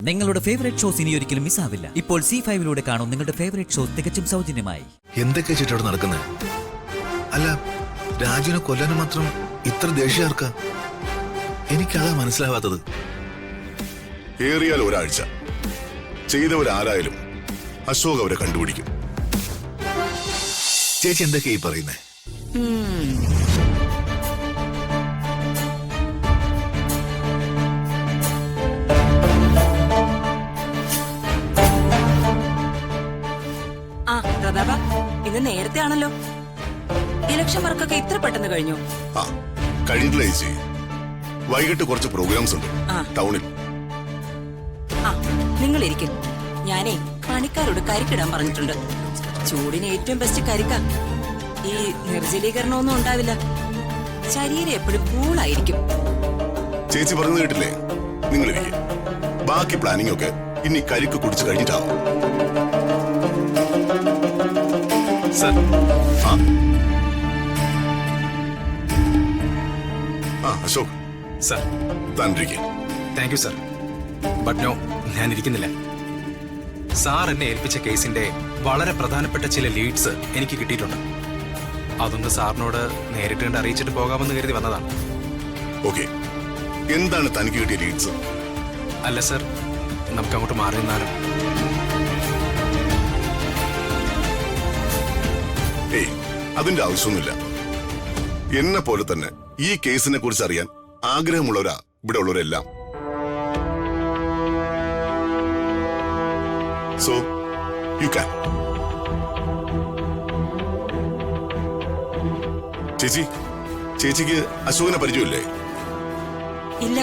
നിങ്ങളുടെ favourite shows ഇനി ഒരിക്കലും മിസ്സാവില്ല. ഇപ്പോൾ C5 കാണും നിങ്ങളുടെ ഫേവറേറ്റ് ഷോസ് തികച്ചും സൗജന്യമായി. എന്തൊക്കെ ചുറ്റോട് നടക്കുന്നത്? അല്ല, രാജുവിനെ കൊല്ലാൻ മാത്രം ഇത്ര ദേഷ്യാർക്ക? എനിക്കതാ മനസ്സിലാവാത്തത്. ഏറിയാൽ ഒരാഴ്ച ചെയ്തവരാരായാലും അശോക് അവരെ കണ്ടുപിടിക്കും. ചേച്ചി എന്തൊക്കെയാ ഈ പറയുന്നേ? പ്രതാപ, ഇന്ന് നേരത്തെ ആണല്ലോ. ഇലക്ഷൻ വർക്കൊക്കെ ഇത്ര പെട്ടെന്ന് കഴിഞ്ഞു? ആ, കഴിഞ്ഞിട്ടില്ല ചേച്ചി. വൈകിട്ട് കുറച്ച് പ്രോഗ്രാംസ് ഉണ്ട് ടൗണിൽ. നിങ്ങൾ ഇരിക്കും. ഞാനേ പണിക്കാരോട് കരിക്കിടാൻ പറഞ്ഞിട്ടുണ്ട്. ചൂടിന് ഏറ്റവും ബെസ്റ്റ് കരിക്ക. ഈ നിർജ്ജലീകരണമൊന്നും ഉണ്ടാവില്ല. ശരീരം എപ്പോഴും കൂളായിരിക്കും. ചേച്ചി പറഞ്ഞത് കേട്ടില്ലേ? നിങ്ങൾ ഇരിക്കും. ബാക്കി പ്ലാനിംഗ് ഒക്കെ ഇനി കരിക്ക് കുടിച്ചു കഴിഞ്ഞിട്ടാവും. അശോക് സർ, താനിരിക്കും. Thank you sir. But no, ഞാൻ ഇരിക്കുന്നില്ല. സാർ എന്നെ ഏൽപ്പിച്ച കേസിന്റെ വളരെ പ്രധാനപ്പെട്ട ചില ലീഡ്സ് എനിക്ക് കിട്ടിയിട്ടുണ്ട്. അതൊന്ന് സാറിനോട് നേരിട്ട് കണ്ട് അറിയിച്ചിട്ട് പോകാമെന്ന് കരുതി വന്നതാണ്. ഓക്കെ, എന്താണ് തനിക്ക് കിട്ടിയ ലീഡ്സ്? അല്ല സർ, നമുക്ക് അങ്ങോട്ട് മാറി നിന്നാലും. ഏയ്, അതിന്റെ ആവശ്യമൊന്നുമില്ല. എന്നെ പോലെ തന്നെ ഈ കേസിനെ കുറിച്ച് അറിയാൻ ആഗ്രഹമുള്ളവരാ ഇവിടെ ഉള്ളവരെല്ലാം. So you can. ചേച്ചിക്ക് അശോകിനെ പരിചയമില്ലേ? ഇല്ല.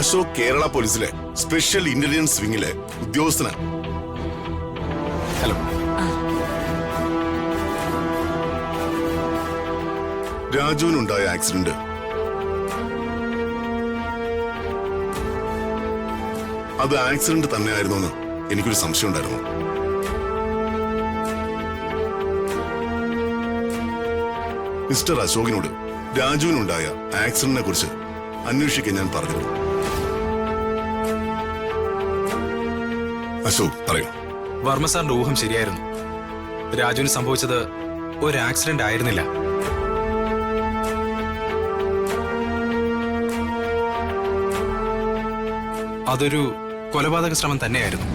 അശോക് കേരള പോലീസിലെ സ്പെഷ്യൽ ഇന്റലിജൻസ് വിങ്ങിലെ ഉദ്യോഗസ്ഥനാണ്. ഹലോ. രാജുവിനുണ്ടായ ആക്സിഡന്റ് അത് ആക്സിഡന്റ് തന്നെയായിരുന്നെന്ന് എനിക്കൊരു സംശയം ഉണ്ടായിരുന്നു. മിസ്റ്റർ അശോകിനോട് രാജുവിനുണ്ടായ ആക്സിഡന്റിനെ കുറിച്ച് അന്വേഷിക്കാൻ ഞാൻ പറഞ്ഞു. അശോക് പറയൂ. വർമ്മ സാറിന്റെ ഊഹം ശരിയായിരുന്നു. രാജുവിന് സംഭവിച്ചത് ഒരു ആക്സിഡന്റ് ആയിരുന്നില്ല. അതൊരു കൊലപാതക ശ്രമം തന്നെയായിരുന്നു.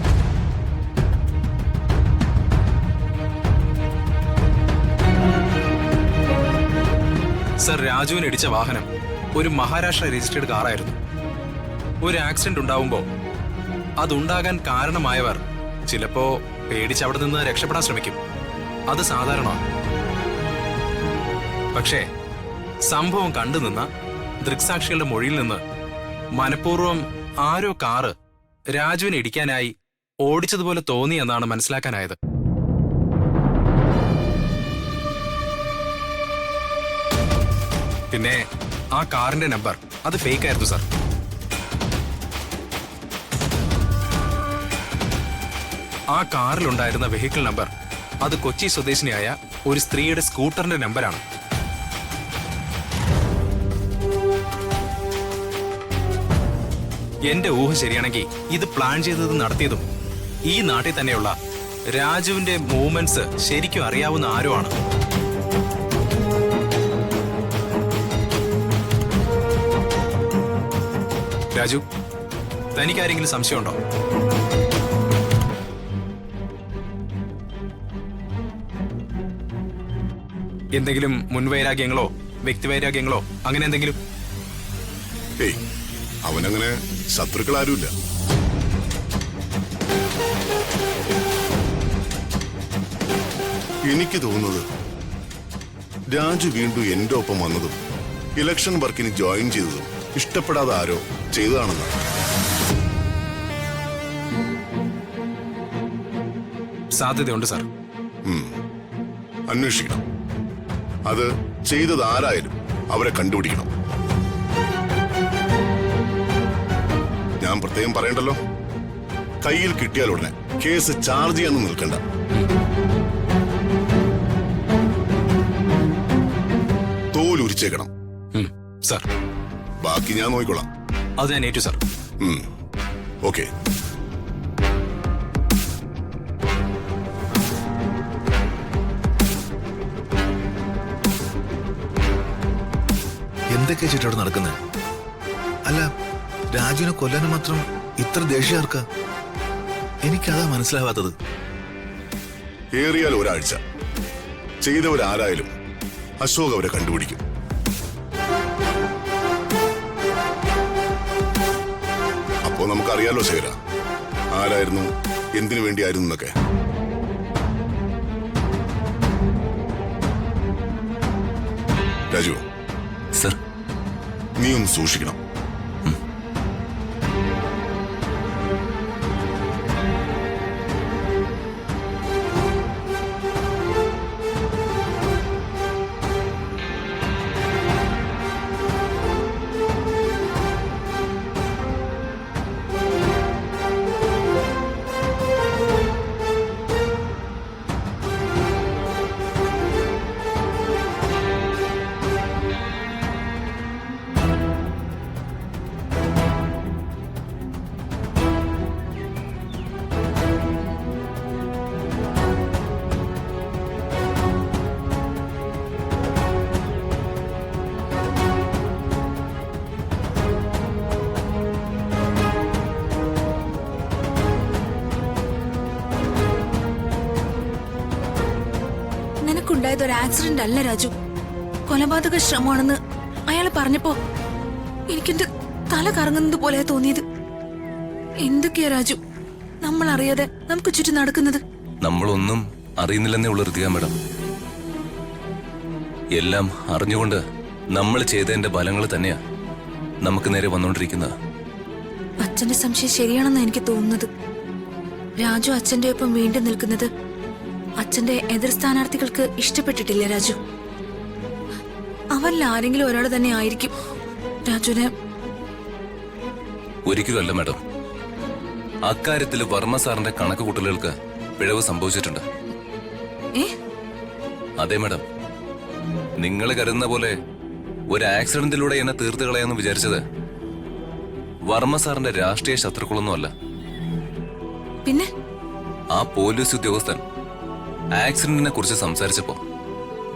സർ, രാജുവിന് ഇടിച്ച വാഹനം ഒരു മഹാരാഷ്ട്ര രജിസ്റ്റേർഡ് കാറായിരുന്നു. ഒരു ആക്സിഡന്റ് ഉണ്ടാവുമ്പോ അതുണ്ടാകാൻ കാരണമായവർ ചിലപ്പോ പേടിച്ച് അവിടെ നിന്ന് രക്ഷപ്പെടാൻ ശ്രമിക്കും. അത് സാധാരണമാണ്. പക്ഷേ സംഭവം കണ്ടുനിന്ന ദൃക്സാക്ഷികളുടെ മൊഴിയിൽ നിന്ന് മനഃപൂർവ്വം ആരോ കാറ് രാജുവിനെ ഇടിക്കാനായി ഓടിച്ചതുപോലെ തോന്നി എന്നാണ് മനസ്സിലാക്കാനായത്. പിന്നെ ആ കാറിന്റെ നമ്പർ അത് ഫേക്ക് ആയിരുന്നു സർ. ആ കാറിലുണ്ടായിരുന്ന വെഹിക്കിൾ നമ്പർ അത് കൊച്ചി സ്വദേശിനിയായ ഒരു സ്ത്രീയുടെ സ്കൂട്ടറിന്റെ നമ്പറാണ്. എന്റെ ഊഹം ശരിയാണെങ്കിൽ ഇത് പ്ലാൻ ചെയ്തതും നടത്തിയതും ഈ നാട്ടിൽ തന്നെയുള്ള രാജുവിന്റെ മൂവ്മെന്റ്സ് ശരിക്കും അറിയാവുന്ന ആരോ ആണ്. രാജു, തനിക്കാരെങ്കിലും സംശയമുണ്ടോ? എന്തെങ്കിലും മുൻവൈരാഗ്യങ്ങളോ വ്യക്തിവൈരാഗ്യങ്ങളോ അങ്ങനെ എന്തെങ്കിലും? ഏയ്, അവനങ്ങനെ ശത്രുക്കളാരുമില്ല. എനിക്ക് തോന്നുന്നത് രാജു വീണ്ടും എന്റെ ഒപ്പം വന്നതും ഇലക്ഷൻ വർക്കിന് ജോയിൻ ചെയ്തതും ഇഷ്ടപ്പെടാതെ ആരോ ചെയ്തതാണെന്നാണ്. സാധ്യതയുണ്ട് സാർ. അന്വേഷിക്കണം. അത് ചെയ്തത് ആരായാലും അവരെ കണ്ടുപിടിക്കണം. ഞാൻ പ്രത്യേകം പറയണ്ടല്ലോ, കയ്യിൽ കിട്ടിയാൽ ഉടനെ കേസ് ചാർജ് ചെയ്യാനൊന്നും നിൽക്കണ്ട. തോലുരിച്ചേക്കണം. സാർ, ബാക്കി ഞാൻ നോക്കിക്കൊള്ളാം. അത് ഞാൻ ഏറ്റു സാർ. ഓക്കെ. എന്തൊക്കെയാ ചേച്ചി അവിടെ നടക്കുന്നത്? അല്ല, രാജുവിനെ കൊല്ലാനും മാത്രം ഇത്ര ദേഷ്യം ആർക്കാ? എനിക്കതാ മനസ്സിലാവാത്തത്. ഏറിയാൽ ഒരാഴ്ച ചെയ്തവരാരായാലും അശോക് അവരെ കണ്ടുപിടിക്കും. അപ്പോ നമുക്കറിയാലോ ശേഖര, ആരായിരുന്നു, എന്തിനു വേണ്ടിയായിരുന്നു എന്നൊക്കെ. രാജു, സർ, നീ ഒന്ന് സൂക്ഷിക്കണം. നിനക്കുണ്ടായത് ഒരു ആക്സിഡന്റ് അല്ല രാജു, കൊലപാതക ശ്രമമാണെന്ന് അയാൾ പറഞ്ഞപ്പോ എനിക്കെന്റെ തല കറങ്ങുന്നത് പോലെ തോന്നിയത്. എന്തൊക്കെയാ രാജു നമ്മൾ അറിയാതെ നമുക്ക് ചുറ്റും നടക്കുന്നത്? നമ്മളൊന്നും അറിയുന്നില്ലെന്നേ ഉള്ളൂ ഋതിക മാഡം. എല്ലാം അറിഞ്ഞുകൊണ്ട് നമ്മൾ ചെയ്തതിന്റെ ഫലങ്ങൾ തന്നെയാ നമുക്ക് നേരെ വന്നുകൊണ്ടിരിക്കുന്നത്. അച്ഛന്റെ സംശയം ശരിയാണെന്ന് എനിക്ക് തോന്നുന്നത്. രാജു അച്ഛന്റെ ഒപ്പം വീണ്ടും നിൽക്കുന്നത് അച്ഛന്റെ എതിർ സ്ഥാനാർത്ഥികൾക്ക് ഇഷ്ടപ്പെട്ടിട്ടില്ല രാജു. അവരിൽ ആരെങ്കിലും ഒരാൾ തന്നെ ആയിരിക്കും രാജുവിനെ. ഒരിക്കലും അല്ല മാഡം. അക്കാര്യത്തിൽ വർമ്മ സാറിന്റെ കണക്ക് കൂട്ടലുകൾക്ക് പിഴവ് സംഭവിച്ചിട്ടുണ്ട്. അതെ മാഡം, നിങ്ങൾ കരുതുന്ന പോലെ ഒരു ആക്സിഡന്റിലൂടെ എന്നെ തീർത്ത് കളയാന്ന് വിചാരിച്ചത് വർമ്മ സാറിന്റെ രാഷ്ട്രീയ ശത്രുക്കളൊന്നും അല്ല. പിന്നെ ആ പോലീസ് ഉദ്യോഗസ്ഥൻ ആക്സിഡന്റിനെ കുറിച്ച് സംസാരിച്ചപ്പോ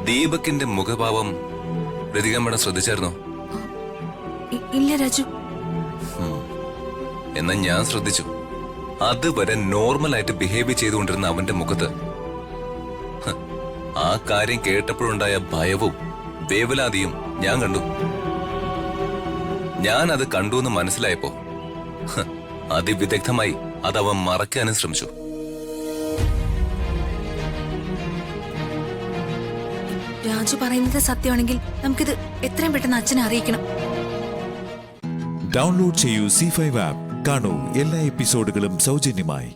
ദീപകിന്റെ മുഖഭാവം ഋതിക മേഡം ശ്രദ്ധിച്ചായിരുന്നോ? ഇല്ല രാജു. എന്നാ ഞാൻ ശ്രദ്ധിച്ചു. അതുവരെ നോർമലായിട്ട് ബിഹേവ് ചെയ്തുകൊണ്ടിരുന്ന അവന്റെ മുഖത്ത് ആ കാര്യം കേട്ടപ്പോഴുണ്ടായ ഭയവും വേവലാതിയും ഞാൻ കണ്ടു. ഞാൻ അത് കണ്ടു എന്ന് മനസ്സിലായപ്പോ അതിവിദഗ്ധമായി അതവൻ മറക്കാനും ശ്രമിച്ചു. രാജു പറയുന്നത് സത്യമാണെങ്കിൽ നമുക്കിത് എത്രയും പെട്ടെന്ന് അച്ഛനെ അറിയിക്കണം. ഡൗൺലോഡ് ചെയ്യൂ C5 ആപ്പ്. കാണൂ എല്ലാ എപ്പിസോഡുകളും സൗജന്യമായി.